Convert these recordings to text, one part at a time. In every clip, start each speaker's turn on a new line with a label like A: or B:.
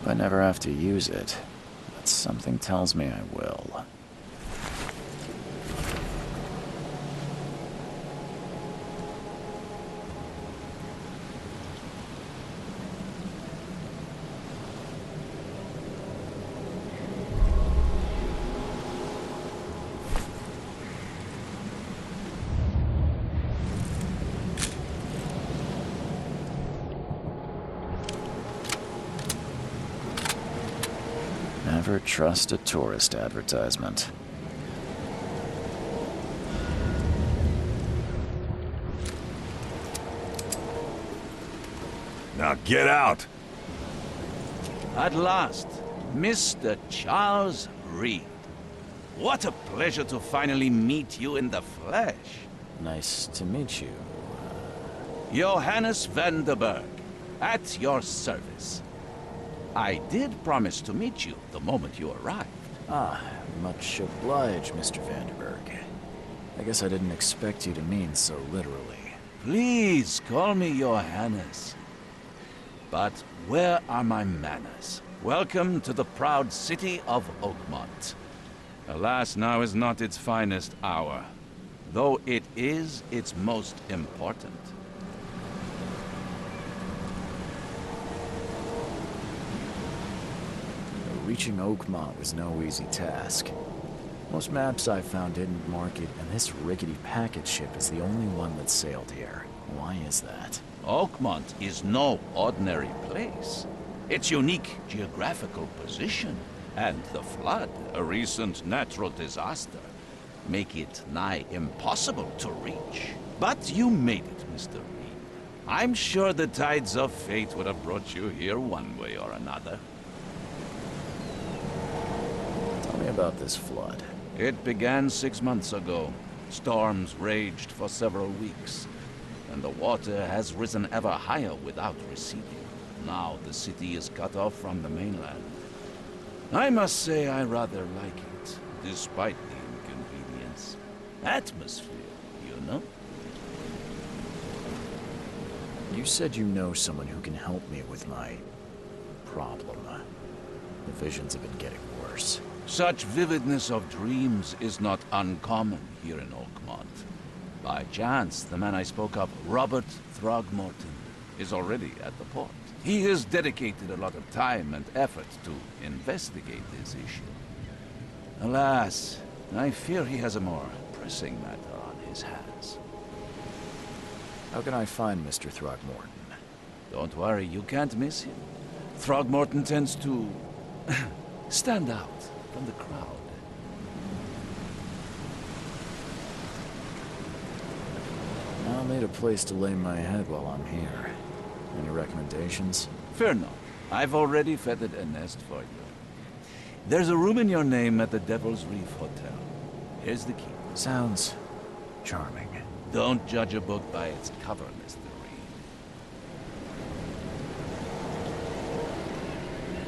A: I never have to use it, but something tells me I will. Never trust a tourist advertisement.
B: Now get out!
C: At last, Mr. Charles Reed. What a pleasure to finally meet you in the flesh.
A: Nice to meet you.
C: Johannes van der Berg, at your service. I did promise to meet you the moment you arrived.
A: Ah, much obliged, Mr. Vanderberg. I guess I didn't expect you to mean so literally.
C: Please call me Johannes. But where are my manners? Welcome to the proud city of Oakmont. Alas, now is not its finest hour, though it is its most important.
A: Reaching Oakmont was no easy task. Most maps I found didn't mark it, and this rickety packet ship is the only one that sailed here. Why is that?
C: Oakmont is no ordinary place. Its unique geographical position and the flood, a recent natural disaster, make it nigh impossible to reach. But you made it, Mr. Reed. I'm sure the tides of fate would have brought you here one way or another.
A: Tell me about this flood.
C: It began 6 months ago. Storms raged for several weeks, and the water has risen ever higher without receding. Now the city is cut off from the mainland. I must say I rather like it, despite the inconvenience. Atmosphere, you know?
A: You said you know someone who can help me with my problem. The visions have been getting worse.
C: Such vividness of dreams is not uncommon here in Oakmont. By chance, the man I spoke of, Robert Throgmorton, is already at the port. He has dedicated a lot of time and effort to investigate this issue. Alas, I fear he has a more pressing matter on his hands.
A: How can I find Mr. Throgmorton?
C: Don't worry, you can't miss him. Throgmorton tends to stand out from the crowd.
A: I'll need a place to lay my head while I'm here. Any recommendations?
C: Fear not. I've already feathered a nest for you. There's a room in your name at the Devil's Reef Hotel. Here's the key.
A: Sounds charming.
C: Don't judge a book by its cover, Mr. Reed.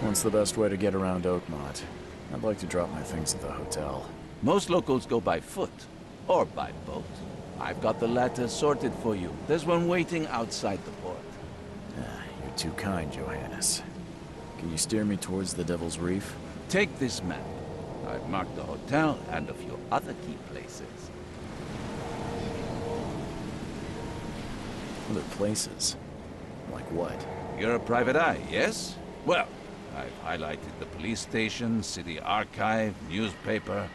A: What's the best way to get around Oakmont? I'd like to drop my things at the hotel.
C: Most locals go by foot, or by boat. I've got the latter sorted for you. There's one waiting outside the port.
A: You're too kind, Johannes. Can you steer me towards the Devil's Reef?
C: Take this map. I've marked the hotel and a few other key places.
A: Other places? Like what?
C: You're a private eye, yes? Well, I've highlighted the police station, city archive, newspaper.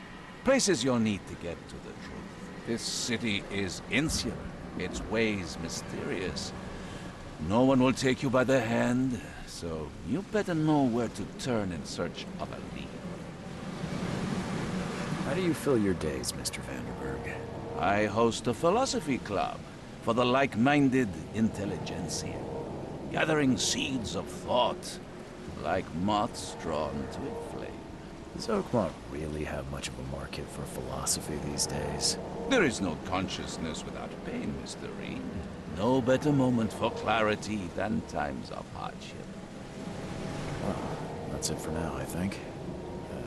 C: Places you'll need to get to the truth. This city is insular, its ways mysterious. No one will take you by the hand, so you better know where to turn in search of a lead.
A: How do you fill your days, Mr. Vanderberg?
C: I host a philosophy club for the like-minded intelligentsia, gathering seeds of thought like moths drawn to a flame.
A: Does Oakmont really have much of a market for philosophy these days?
C: There is no consciousness without pain, Mr. Reed. No better moment for clarity than times of hardship.
A: Well, that's it for now, I think.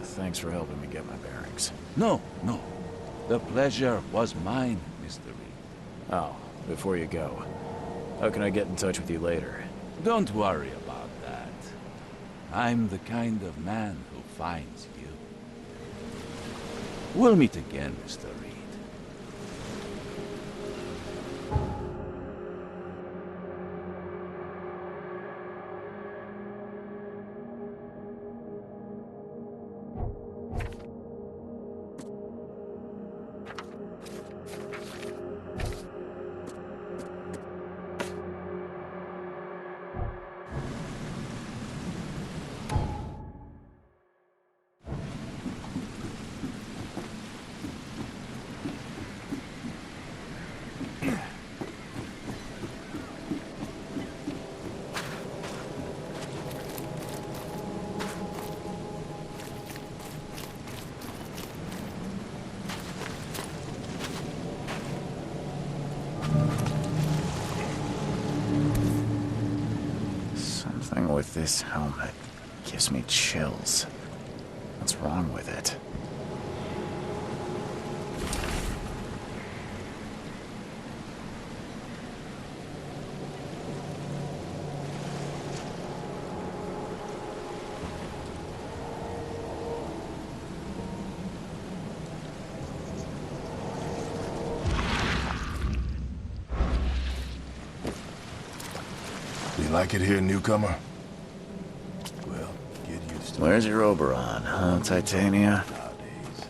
A: Thanks for helping me get my bearings.
C: No. The pleasure was mine, Mr. Reed.
A: Oh, before you go, how can I get in touch with you later?
C: Don't worry about that. I'm the kind of man who finds you. We'll meet again, Mr. Reed.
A: Something with this helmet gives me chills. What's wrong with it?
B: You like it here, newcomer? Well, get used to it
A: Where's your Oberon, huh, Titania?
B: nowadays.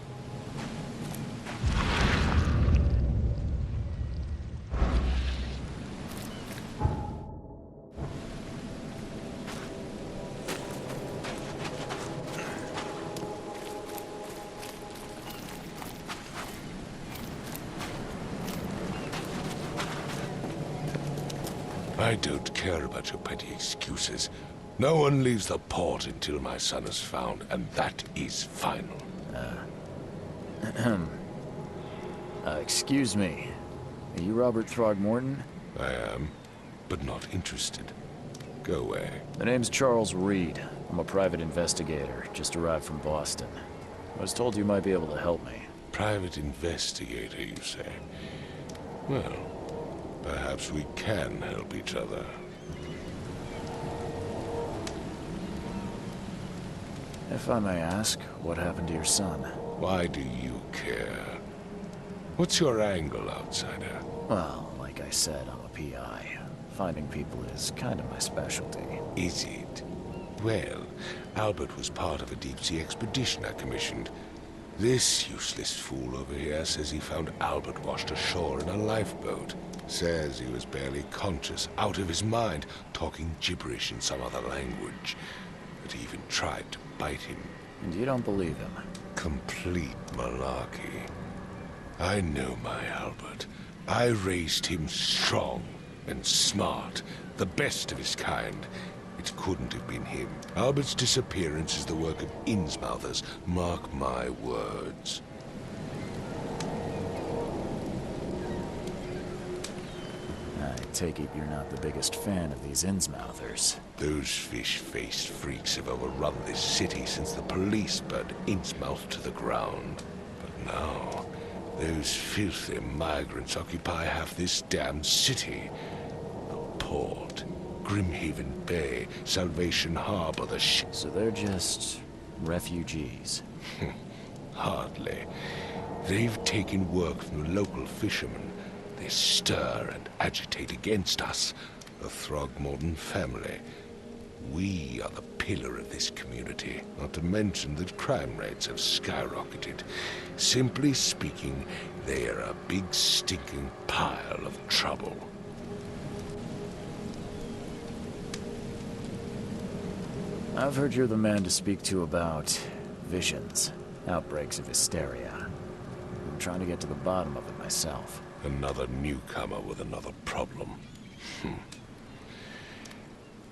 D: I don't care about your petty excuses. No one leaves the port until my son is found, and that is final.
A: Excuse me. Are you Robert Throgmorton?
D: I am, but not interested. Go away.
A: The name's Charles Reed. I'm a private investigator, just arrived from Boston. I was told you might be able to help me.
D: Private investigator, you say? Well, perhaps we can help each other.
A: If I may ask, what happened to your son?
D: Why do you care? What's your angle, outsider?
A: Well, like I said, I'm a PI. Finding people is kind of my specialty.
D: Is it? Well, Albert was part of a deep-sea expedition I commissioned. This useless fool over here says he found Albert washed ashore in a lifeboat. Says he was barely conscious, out of his mind, talking gibberish in some other language. That he even tried to bite him.
A: And you don't believe him?
D: Complete malarkey. I know my Albert. I raised him strong and smart, the best of his kind. It couldn't have been him. Albert's disappearance is the work of Innsmouthers, mark my words.
A: I take it you're not the biggest fan of these Innsmouthers.
D: Those fish-faced freaks have overrun this city since the police burned Innsmouth to the ground. But now, those filthy migrants occupy half this damned city. The port, Grimhaven Bay, Salvation Harbor, the
A: So they're just refugees.
D: Hardly. They've taken work from the local fishermen. They stir and agitate against us, the Throgmorton family. We are the pillar of this community, not to mention that crime rates have skyrocketed. Simply speaking, they are a big stinking pile of trouble.
A: I've heard you're the man to speak to about visions, outbreaks of hysteria. I'm trying to get to the bottom of it myself.
D: Another newcomer with another problem.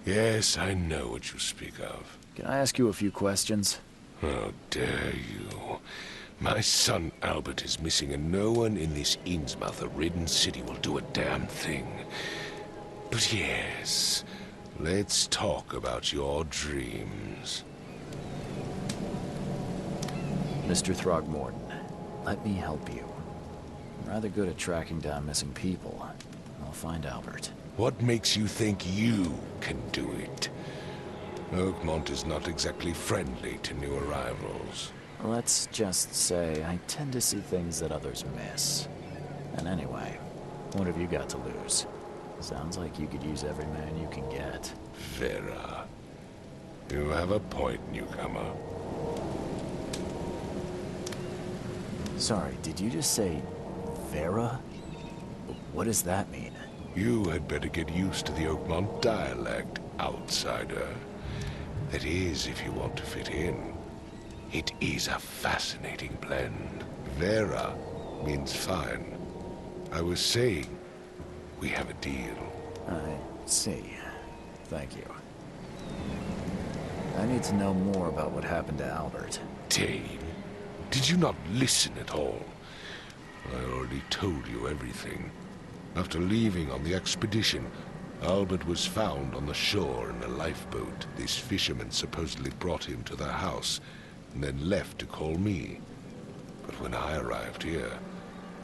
D: Yes, I know what you speak of.
A: Can I ask you a few questions?
D: How dare you? My son Albert is missing, and no one in this Innsmouth-ridden city will do a damn thing. But yes, let's talk about your dreams.
A: Mr. Throgmorton, let me help you. I'm rather good at tracking down missing people. I'll find Albert.
D: What makes you think you can do it? Oakmont is not exactly friendly to new arrivals.
A: Let's just say I tend to see things that others miss. And anyway, what have you got to lose? Sounds like you could use every man you can get.
D: Vera. You have a point, newcomer.
A: Sorry, did you just say Vera? What does that mean?
D: You had better get used to the Oakmont dialect, outsider. That is, if you want to fit in. It is a fascinating blend. Vera means fine. I was saying, we have a deal.
A: I see. Thank you. I need to know more about what happened to Albert.
D: Dane, did you not listen at all? I already told you everything. After leaving on the expedition, Albert was found on the shore in a lifeboat. These fishermen supposedly brought him to their house, and then left to call me. But when I arrived here,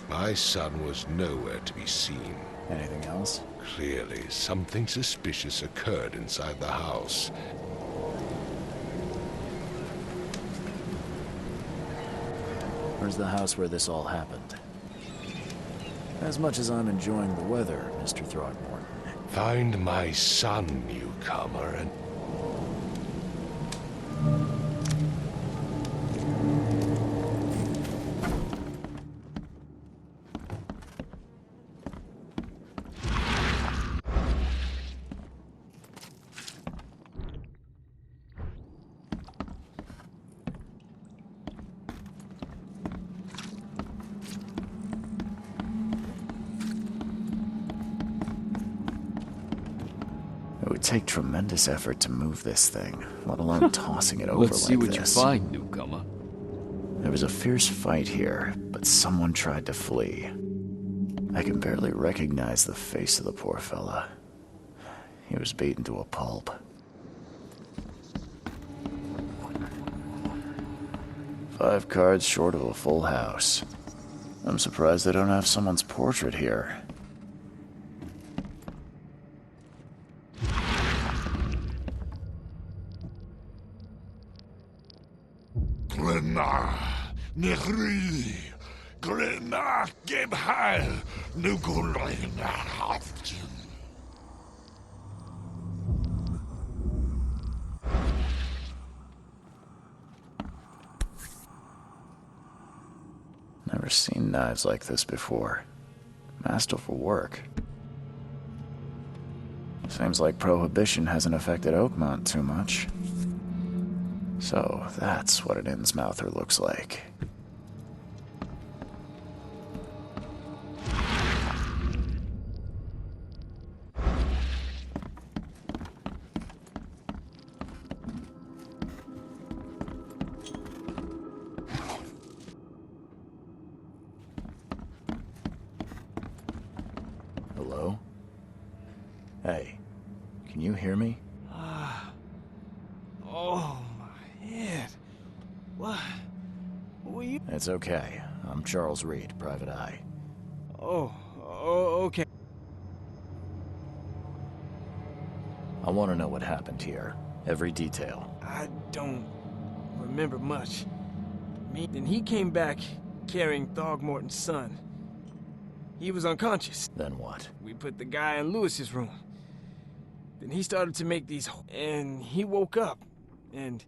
D: my son was nowhere to be seen.
A: Anything else?
D: Clearly, something suspicious occurred inside the house.
A: Where's the house where this all happened? As much as I'm enjoying the weather, Mr. Throgmorton.
D: Find my son, newcomer, and...
A: It would take tremendous effort to move this thing, let alone tossing it over
E: Let's see
A: like
E: what
A: this.
E: you find, newcomer.
A: There was a fierce fight here, but someone tried to flee. I can barely recognize the face of the poor fella. He was beaten to a pulp. Five cards short of a full house. I'm surprised they don't have someone's portrait here.
B: Glenna, Nehri, Glenna, Gebhal, Nugulina, Haftin.
A: Never seen knives like this before. Masterful work. Seems like Prohibition hasn't affected Oakmont too much. So that's what an Innsmouther looks like. Hello? Hey, can you hear me?
F: Oh, my head. What? Who are you?
A: It's okay. I'm Charles Reed, Private Eye.
F: Oh, okay.
A: I want to know what happened here. Every detail.
F: I don't remember much. Then he came back carrying Throgmorton's son. He was unconscious.
A: Then what?
F: We put the guy in Lewis's room. Then he started to make these, and he woke up. And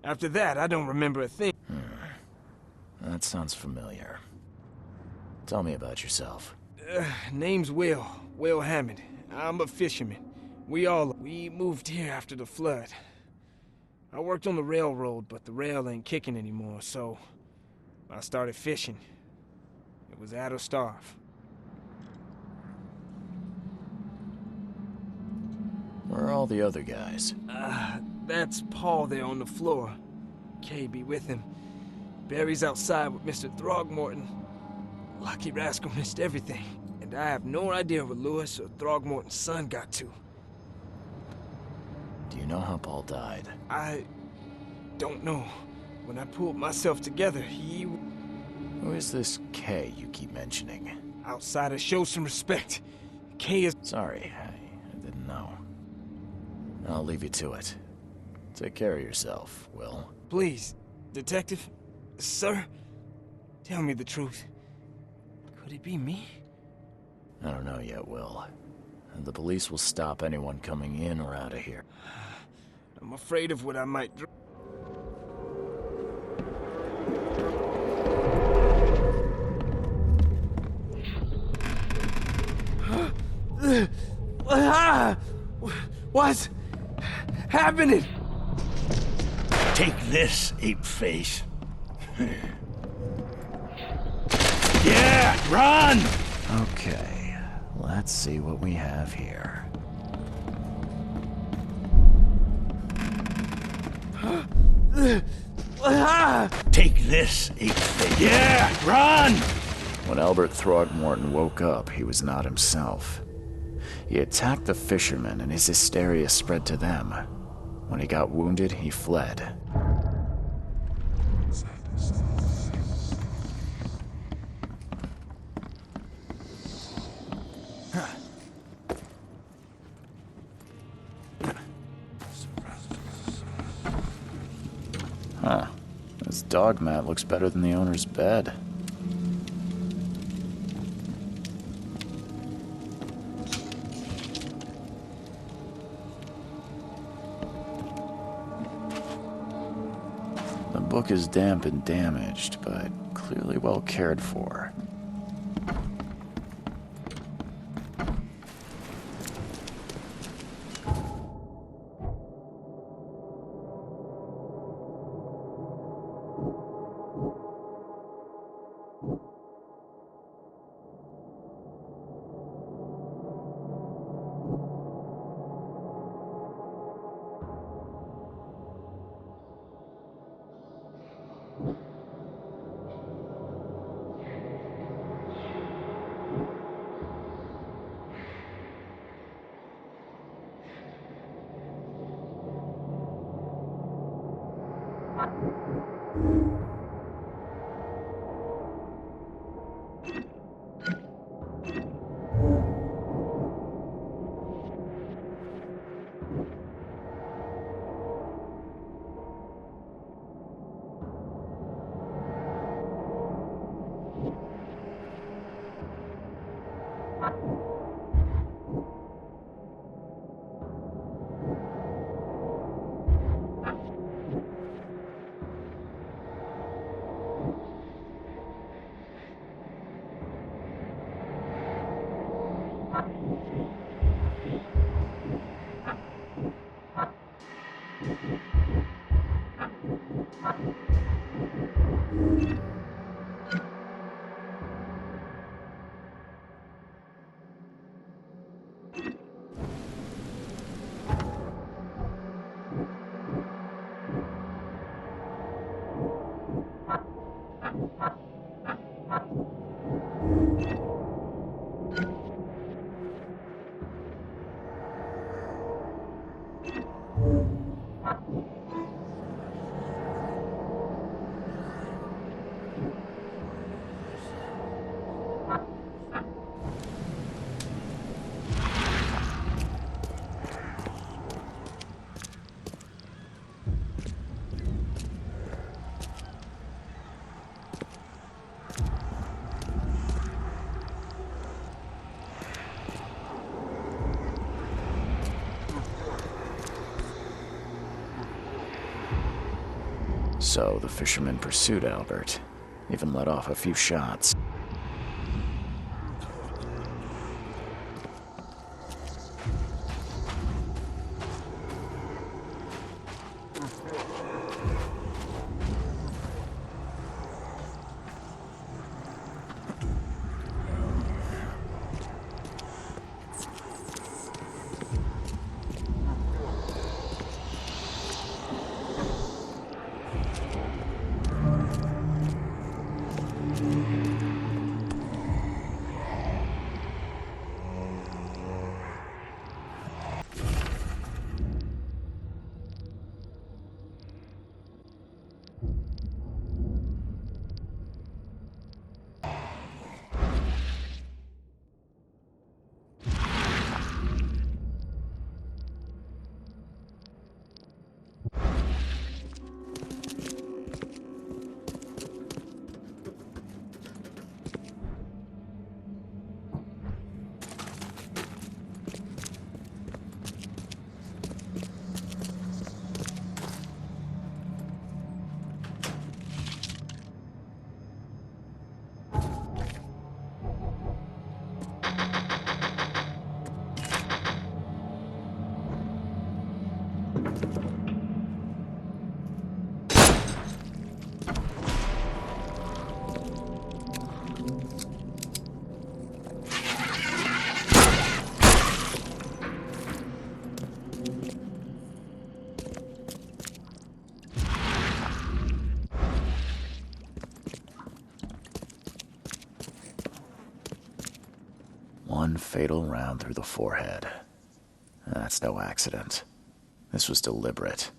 F: after that, I don't remember a thing.
A: That sounds familiar. Tell me about yourself.
F: Name's Will Hammond. I'm a fisherman. We moved here after the flood. I worked on the railroad, but the rail ain't kicking anymore, so I started fishing. It was at or starve.
A: Where are all the other guys?
F: That's Paul there on the floor. Kay be with him. Barry's outside with Mr. Throgmorton. Lucky rascal missed everything. And I have no idea where Lewis or Throgmorton's son got to.
A: Do you know how Paul died?
F: I don't know. When I pulled myself together,
A: Who is this Kay you keep mentioning?
F: outsider, show some respect. Kay is...
A: Sorry, I didn't know. I'll leave you to it. Take care of yourself, Will.
F: Please, Detective, sir, tell me the truth. Could it be me?
A: I don't know yet, Will. The police will stop anyone coming in or out of here.
F: I'm afraid of what I might do. What's happening?
E: Take this, ape face. Yeah, run!
A: Okay, let's see what we have here.
E: Take this, ape face. Yeah, run!
A: When Albert Throgmorton woke up, he was not himself. He attacked the fishermen and his hysteria spread to them. When he got wounded, he fled. Huh. This dog mat looks better than the owner's bed. The book is damp and damaged, but clearly well cared for. So the fishermen pursued Albert, even let off a few shots. One fatal round through the forehead. That's no accident. This was deliberate.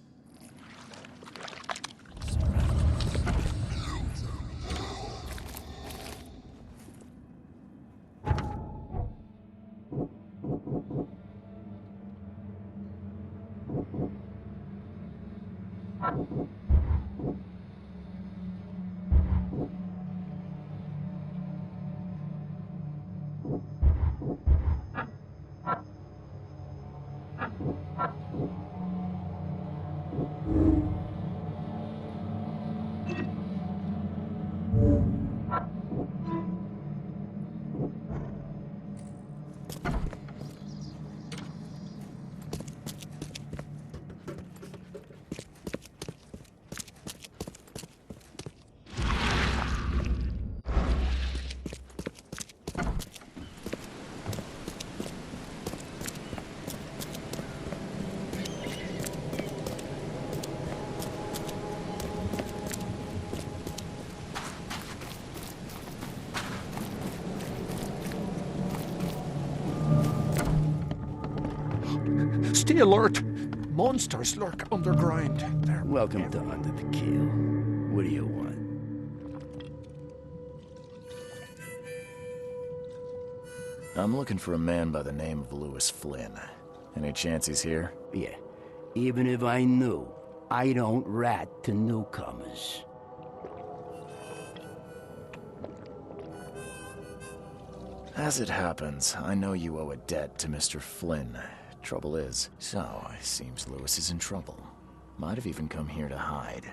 G: Stay alert! Monsters lurk underground. They're
E: Welcome to Under the Keel. What do you want?
A: I'm looking for a man by the name of Lewis Flynn. Any chance he's here?
E: Yeah, even if I knew, I don't rat to newcomers.
A: As it happens, I know you owe a debt to Mr. Flynn. Trouble is, it seems Lewis is in trouble. Might have even come here to hide.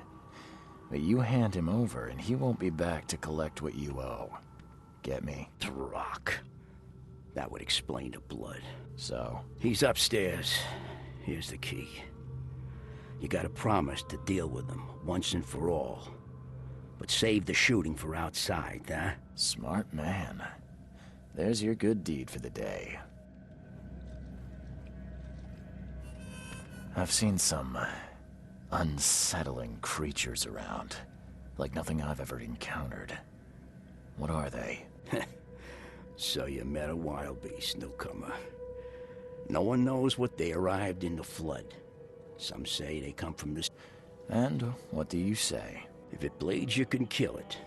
A: But you hand him over and he won't be back to collect what you owe. Get me?
E: The Rock. That would explain the blood.
A: So?
E: He's upstairs. Here's the key. You gotta promise to deal with him once and for all. But save the shooting for outside, huh?
A: Smart man. There's your good deed for the day. I've seen some unsettling creatures around. Like nothing I've ever encountered. What are they?
E: So you met a wild beast, newcomer. No one knows what they arrived in the flood. Some say they come from this.
A: And what do you say?
E: If it bleeds, you can kill it.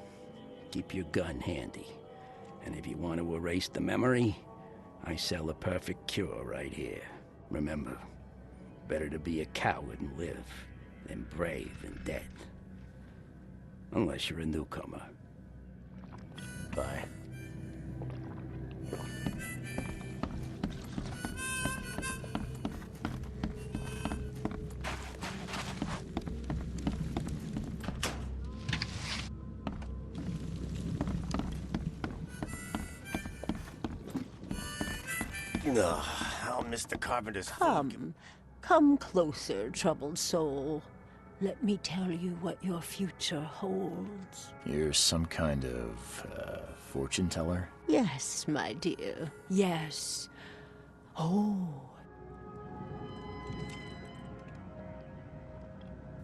E: Keep your gun handy. And if you want to erase the memory, I sell a perfect cure right here. Remember, better to be a coward and live than brave and dead. Unless you're a newcomer.
A: Bye.
H: I'll miss the carpenter's food.
I: Come closer, troubled soul. Let me tell you what your future holds.
A: You're some kind of, fortune teller?
I: Yes, my dear, yes. Oh.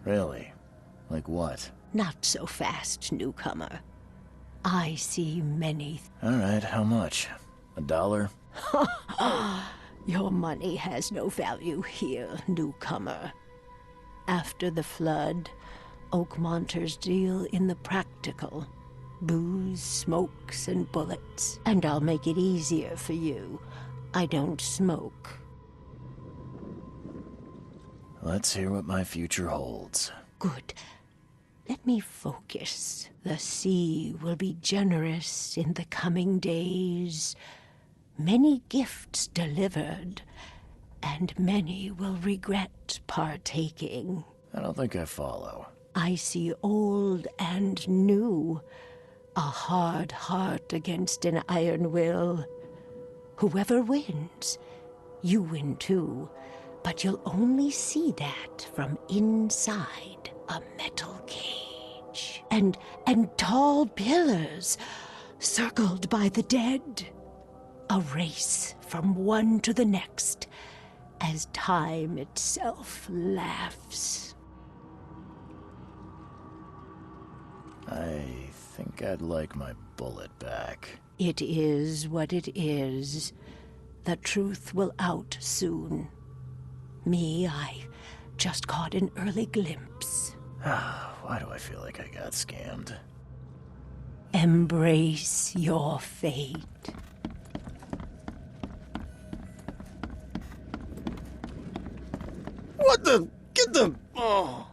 A: Really? Like what?
I: Not so fast, newcomer. I see many.
A: Alright, how much? $1?
I: Your money has no value here, newcomer. After the flood, Oakmonters deal in the practical. Booze, smokes, and bullets. And I'll make it easier for you. I don't smoke.
A: Let's hear what my future holds.
I: Good. Let me focus. The sea will be generous in the coming days. Many gifts delivered, and many will regret partaking.
A: I don't think I follow.
I: I see old and new. A hard heart against an iron will. Whoever wins, you win too. But you'll only see that from inside a metal cage. And tall pillars, circled by the dead. A race from one to the next, as time itself laughs.
A: I think I'd like my bullet back.
I: It is what it is. The truth will out soon. Me, I just caught an early glimpse.
A: Why do I feel like I got scammed?
I: Embrace your fate.
H: What the? Get the... Oh.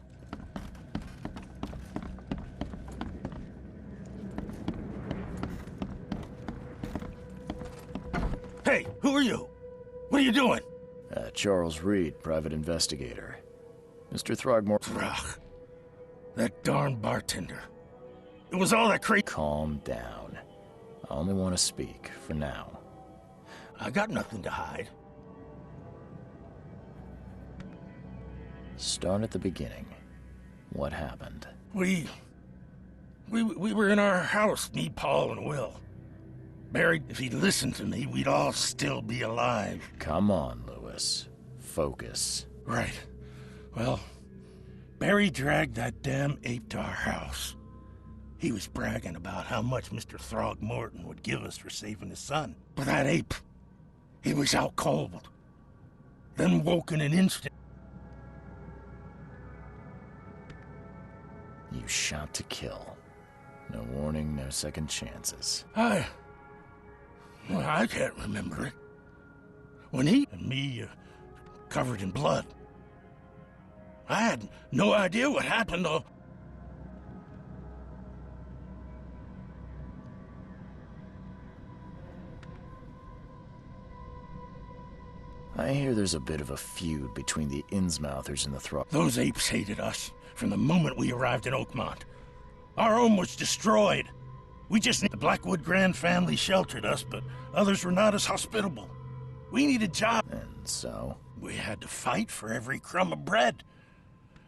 H: Hey, who are you? What are you doing?
A: Charles Reed, private investigator. Mr. Throgmorton.
H: Throg. That darn bartender. It was all that crazy...
A: Calm down. I only want to speak, for now.
H: I got nothing to hide.
A: Start at the beginning. What happened?
H: We were in our house, me, Paul, and Will. Barry, if he'd listened to me, we'd all still be alive.
A: Come on, Lewis. Focus.
H: Right. Well, Barry dragged that damn ape to our house. He was bragging about how much Mr. Throgmorton would give us for saving his son. But that ape, he was out cold. Then woke in an instant.
A: You shot to kill. No warning, no second chances.
H: Well, I can't remember it. When he and me covered in blood. I had no idea what happened, though.
A: I hear there's a bit of a feud between the Innsmouthers and the Throg.
H: Those apes hated us from the moment we arrived in Oakmont. Our home was destroyed. The Blackwood Grand family sheltered us, but others were not as hospitable. We needed jobs.
A: And so?
H: We had to fight for every crumb of bread.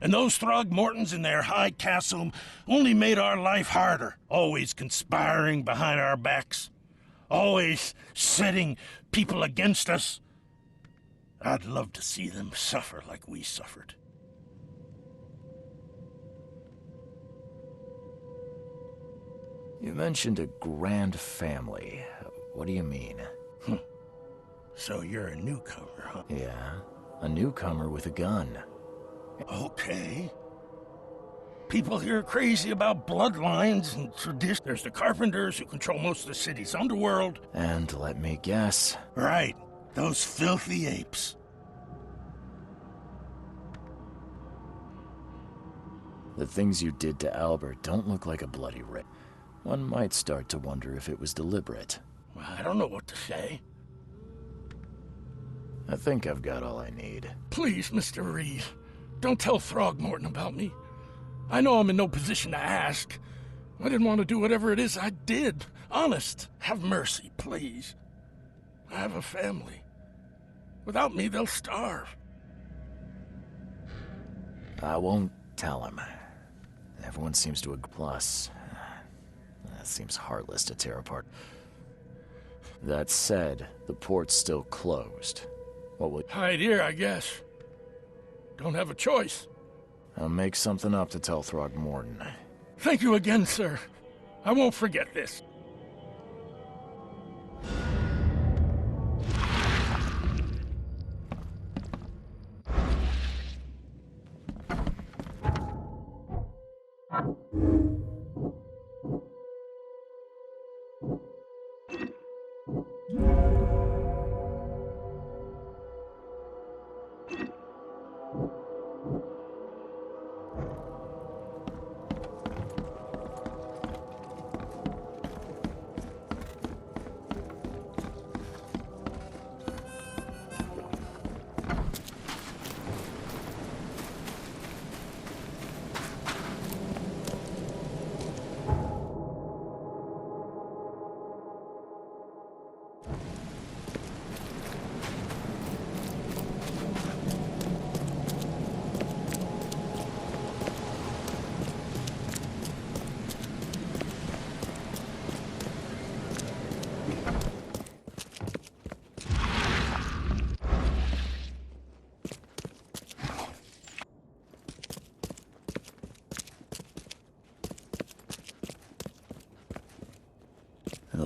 H: And those Throgmortons in their high castle only made our life harder, always conspiring behind our backs, always setting people against us. I'd love to see them suffer like we suffered.
A: You mentioned a grand family. What do you mean?
H: So you're a newcomer, huh?
A: Yeah, a newcomer with a gun.
H: Okay. People here are crazy about bloodlines and tradition. There's the Carpenters who control most of the city's underworld.
A: And let me guess.
H: Right. Those filthy apes.
A: The things you did to Albert don't look like a bloody rape. One might start to wonder if it was deliberate.
H: Well, I don't know what to say.
A: I think I've got all I need.
H: Please, Mr. Reed, don't tell Throgmorton about me. I know I'm in no position to ask. I didn't want to do whatever it is I did. Honest, have mercy, please. I have a family. Without me, they'll starve.
A: I won't tell him. Everyone seems to agree. Plus, that seems heartless to tear apart. That said, the port's still closed. What will...
H: Hide here, I guess. Don't have a choice.
A: I'll make something up to tell Throgmorton.
H: Thank you again, sir. I won't forget this.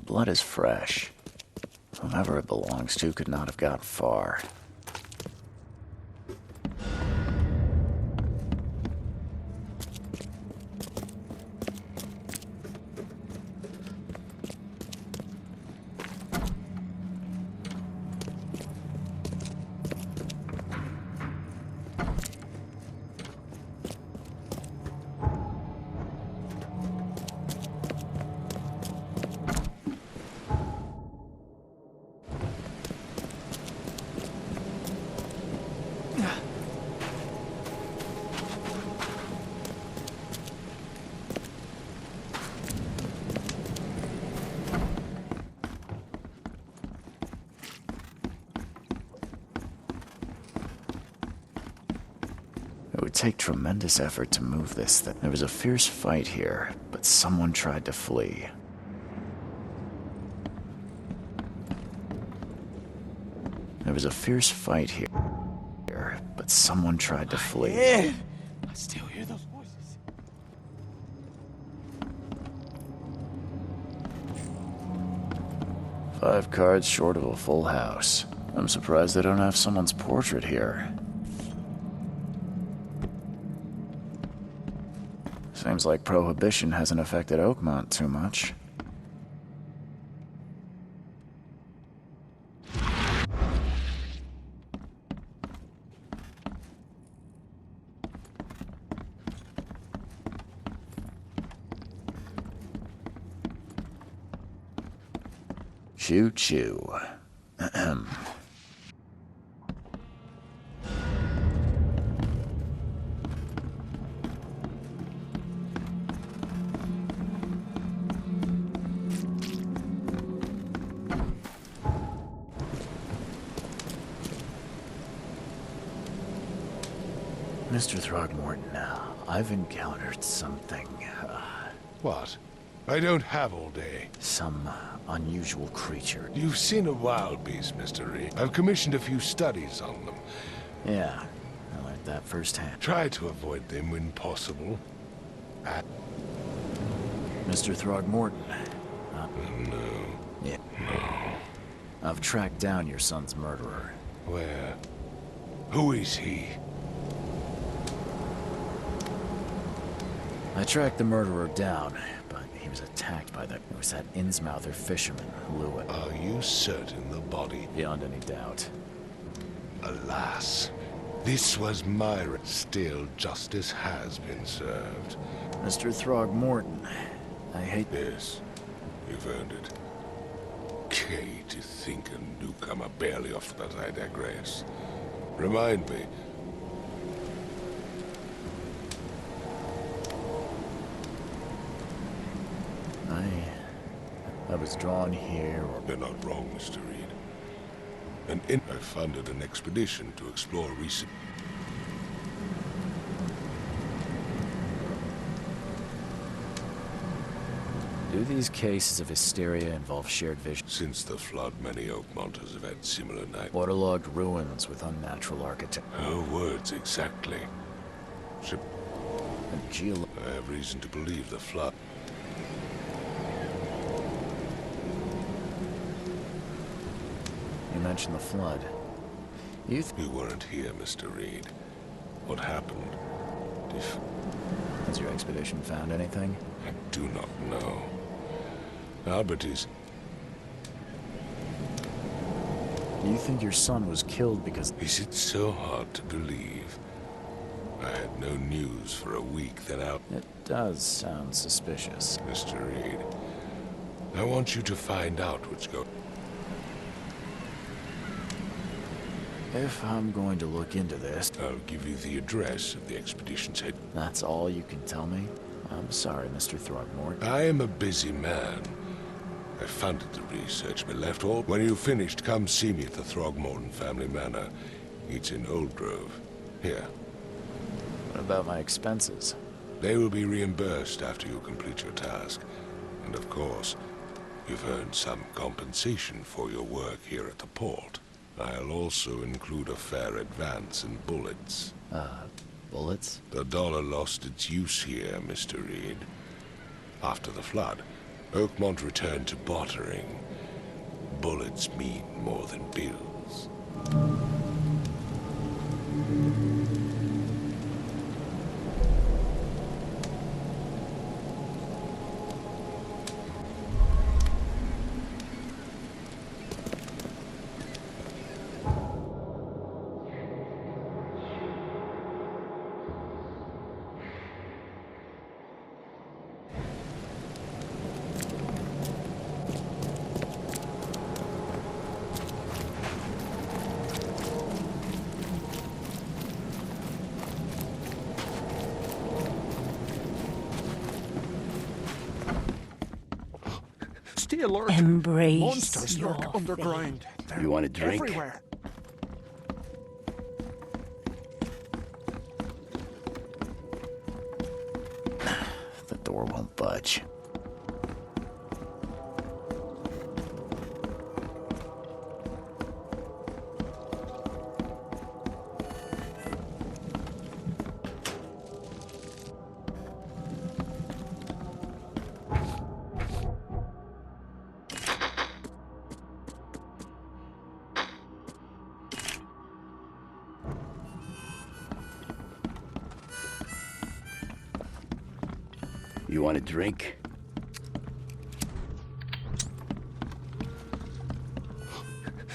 A: the blood is fresh. Whomever it belongs to could not have got far. It would take tremendous effort to move this thing. There was a fierce fight here, but someone tried to flee. There was a fierce fight here, but someone tried to flee.
F: Yeah, I still hear those voices.
A: Five cards short of a full house. I'm surprised they don't have someone's portrait here. Seems like Prohibition hasn't affected Oakmont too much. Choo-choo. Ahem. Mr. Throgmorton, I've encountered something,
D: What? I don't have all day.
A: some unusual creature.
D: You've seen a wild beast, Mr. Reed. I've commissioned a few studies on them.
A: Yeah, I learned that firsthand.
D: Try to avoid them when possible.
A: Mr. Throgmorton,
D: No.
A: yeah. I've tracked down your son's murderer.
D: Where? Who is he?
A: I tracked the murderer down, but he was attacked by it was that Innsmouther fisherman, Lewis.
D: Are you certain the body?
A: Beyond any doubt.
D: Alas, this was Myra. Still, justice has been served.
A: Mr. Throgmorton, I hate
D: Yes, you've earned it. Okay, to think a newcomer barely off, but I digress. Remind me.
A: I was drawn here, or
D: You're not wrong, Mr. Reed. I funded an expedition to explore recent...
A: do these cases of hysteria involve shared vision?
D: Since the flood, many Oakmonters have had similar night...
A: Waterlogged ruins with unnatural architecture
D: Her words exactly. Ship...
A: and geolo...
D: I have reason to believe the flood...
A: You mentioned the flood. You
D: You weren't here, Mr. Reed. What happened? If...
A: Has your expedition found anything?
D: I do not know. Albert is...
A: You think your son was killed because...
D: Is it so hard to believe? I had no news for a week, then out...
A: It does sound suspicious.
D: Mr. Reed, I want you to find out what's going...
A: If I'm going to look into this,
D: I'll give you the address of the expedition's head.
A: that's all you can tell me? I'm sorry, Mr. Throgmorton.
D: I am a busy man. I funded the research, but left all... When you've finished, come see me at the Throgmorton family manor. It's in Old Grove. Here.
A: What about my expenses?
D: They will be reimbursed after you complete your task. And of course, you've earned some compensation for your work here at the port. I'll also include a fair advance in bullets.
A: Bullets?
D: The dollar lost its use here, Mr. Reed. After the flood, Oakmont returned to bartering. Bullets mean more than bills.
G: Stay alert.
I: Embrace
G: Monsters
I: your
G: lurk underground. They're
E: You want a drink?
G: everywhere.
A: The door won't budge.
E: You want a drink?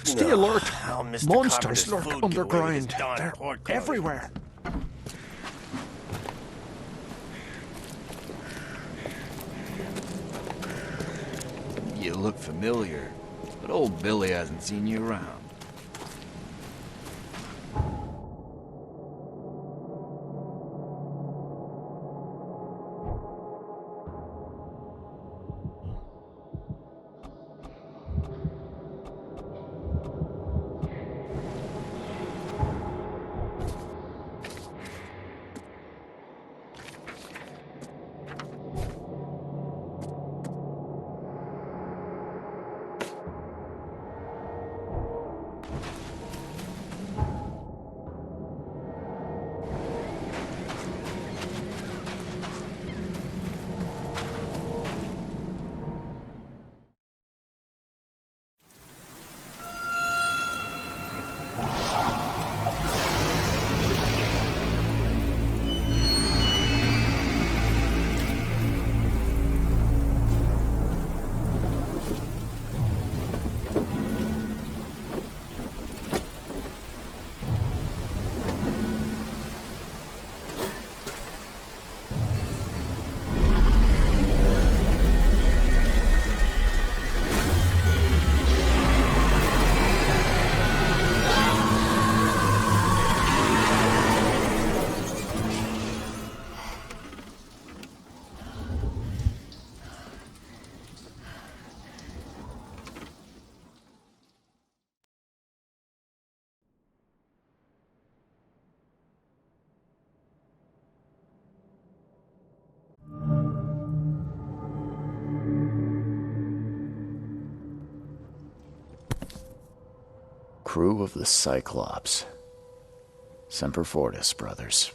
G: Stay alert.
H: How Mr.
G: Monsters
H: Carpenter's
G: lurk
H: food get away with his
G: underground.
H: darn
G: They're
H: pork belly?
G: everywhere.
J: You look familiar, but old Billy hasn't seen you around.
A: Crew of the Cyclops. Semper Fortis, brothers.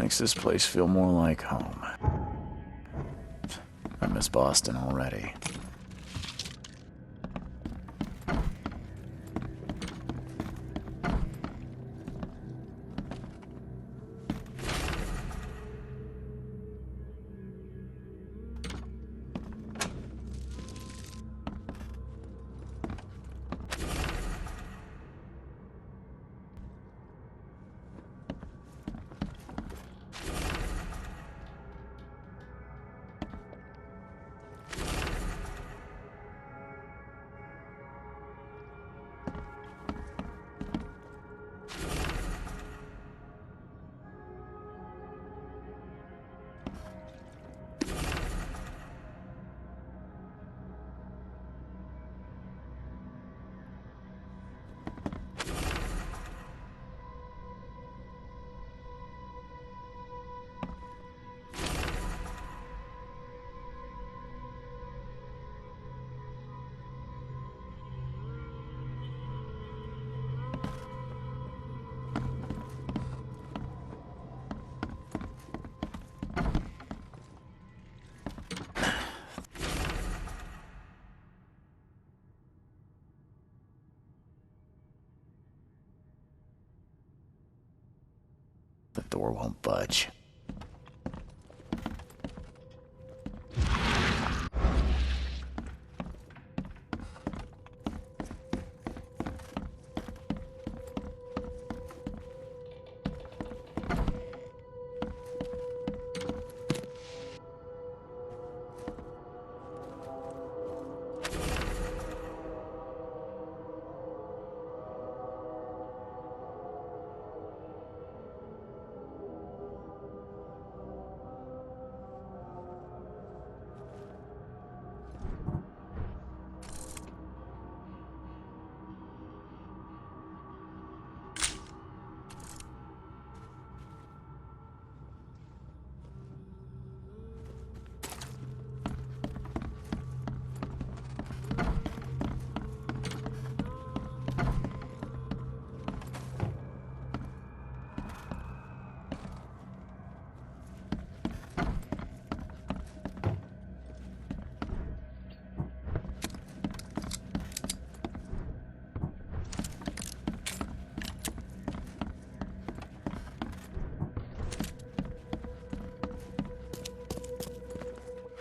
A: Makes this place feel more like home. I miss Boston already. The door won't budge.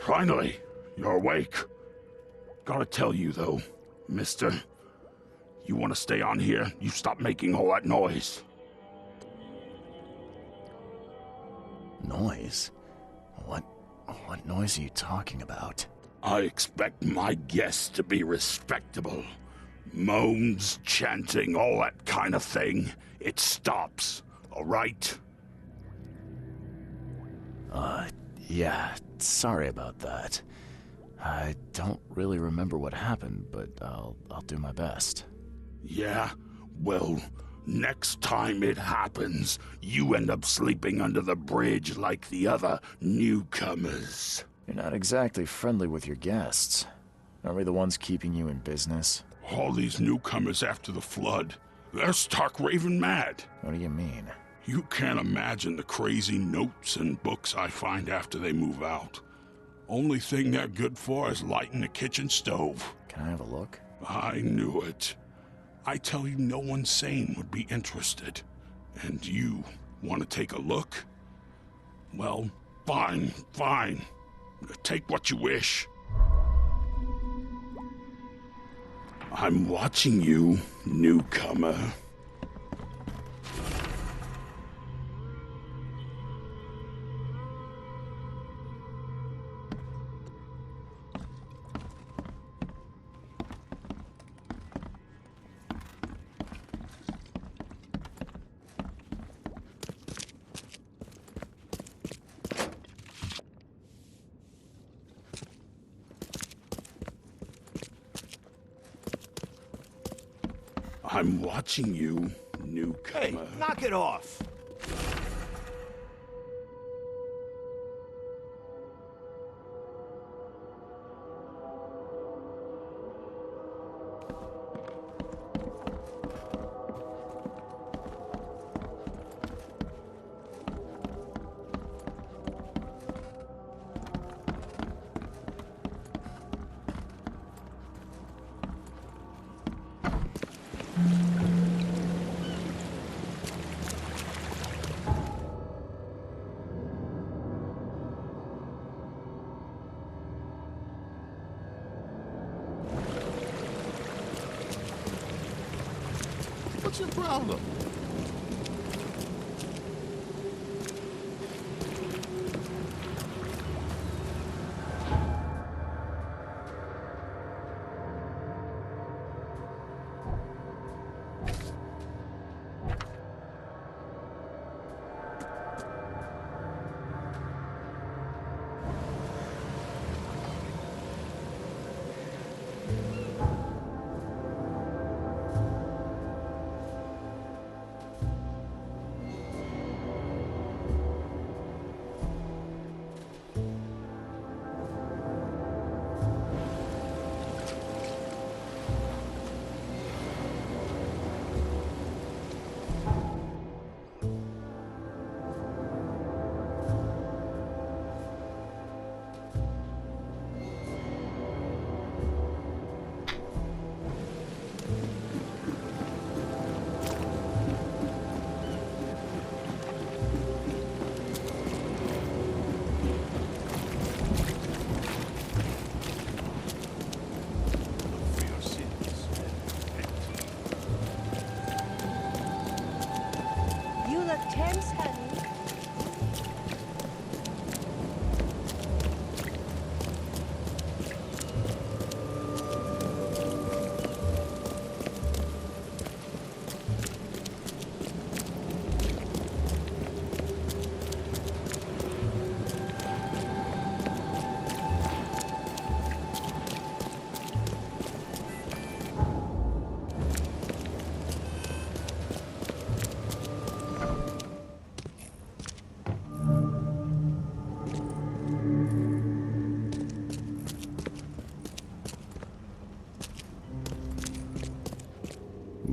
K: Finally, you're awake. Gotta tell you, though, mister, you want to stay on here, you stop making all that noise.
A: Noise? What noise are you talking about?
K: I expect my guests to be respectable. Moans, chanting, all that kind of thing. It stops, all right?
A: Yeah, sorry about that. I don't really remember what happened, but I'll do my best.
K: Yeah? Well, next time it happens, you end up sleeping under the bridge like the other newcomers.
A: You're not exactly friendly with your guests. Are we the ones keeping you in business?
K: All these newcomers after the flood, they're stark raving mad.
A: What do you mean?
K: You can't imagine the crazy notes and books I find after they move out. Only thing they're good for is lighting the kitchen stove.
A: Can I have a look?
K: I knew it. I tell you, no one sane would be interested. And you want to take a look? Well, fine. Take what you wish. I'm watching you, newcomer. I'm watching you, newcomer.
L: Hey, knock it off!
B: What's your problem?
I: You look tense, honey.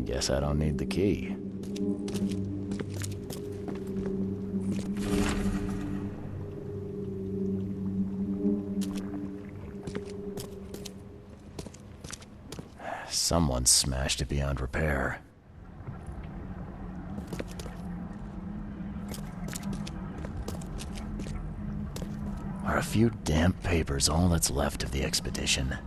A: Guess I don't need the key. Someone smashed it beyond repair. Are a few damp papers all that's left of the expedition?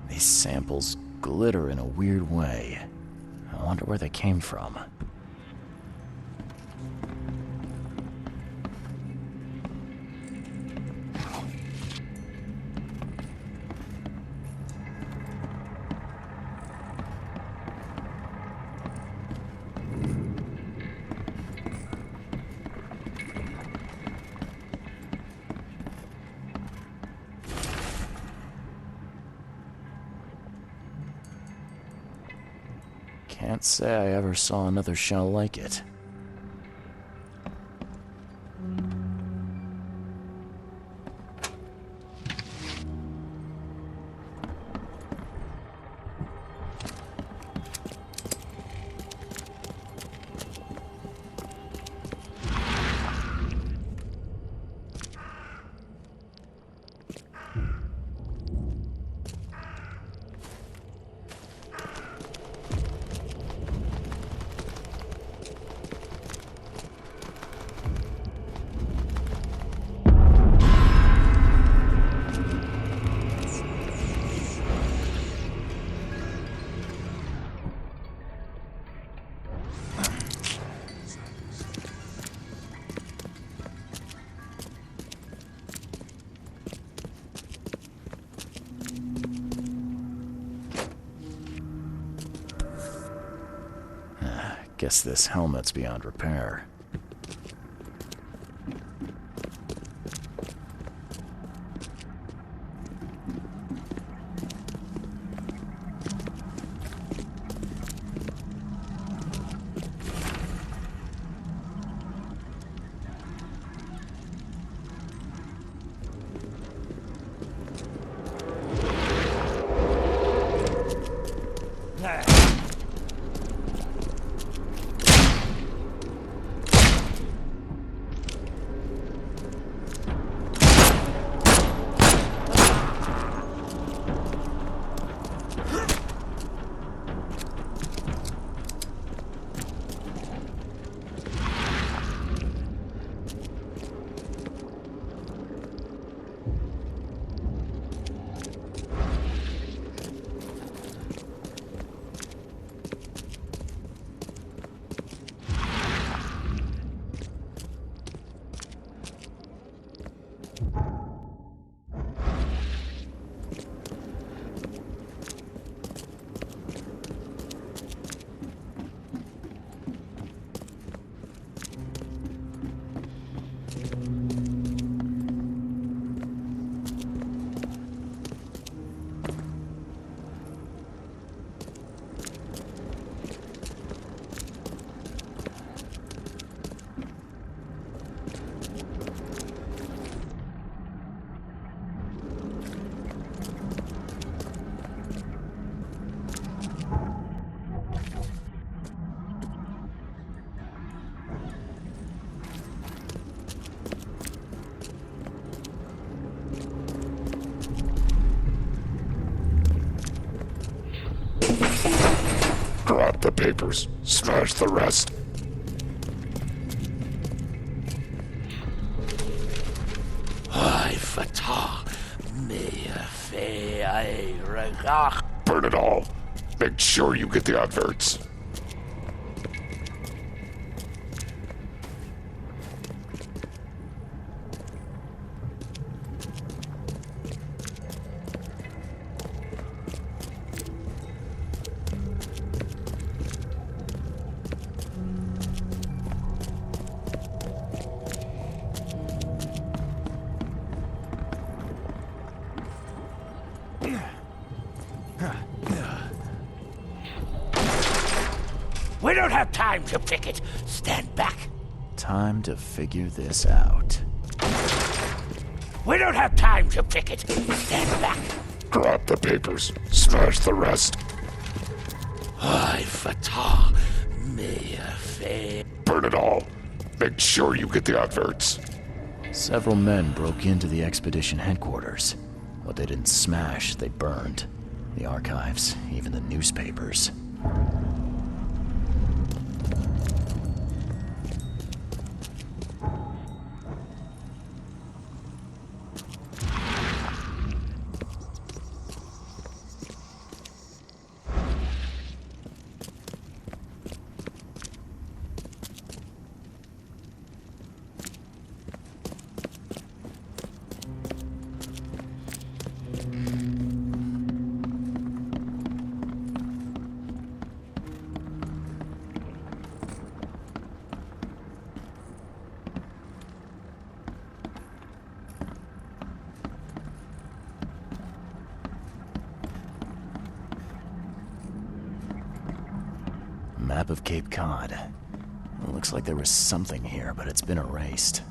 A: These samples glitter in a weird way. I wonder where they came from. Can't say I ever saw another shell like it. Guess this helmet's beyond repair.
B: Grab the papers. Smash the rest. Burn it all. Make sure you get the adverts.
E: We don't have time to pick it. Stand back.
A: Time to figure this out.
E: We don't have time to pick it. Stand back.
B: Grab the papers. Smash the rest. Burn it all. Make sure you get the adverts.
A: Several men broke into the expedition headquarters. What they didn't smash, they burned. The archives, even the newspapers. Map of Cape Cod. It looks like there was something here, but it's been erased.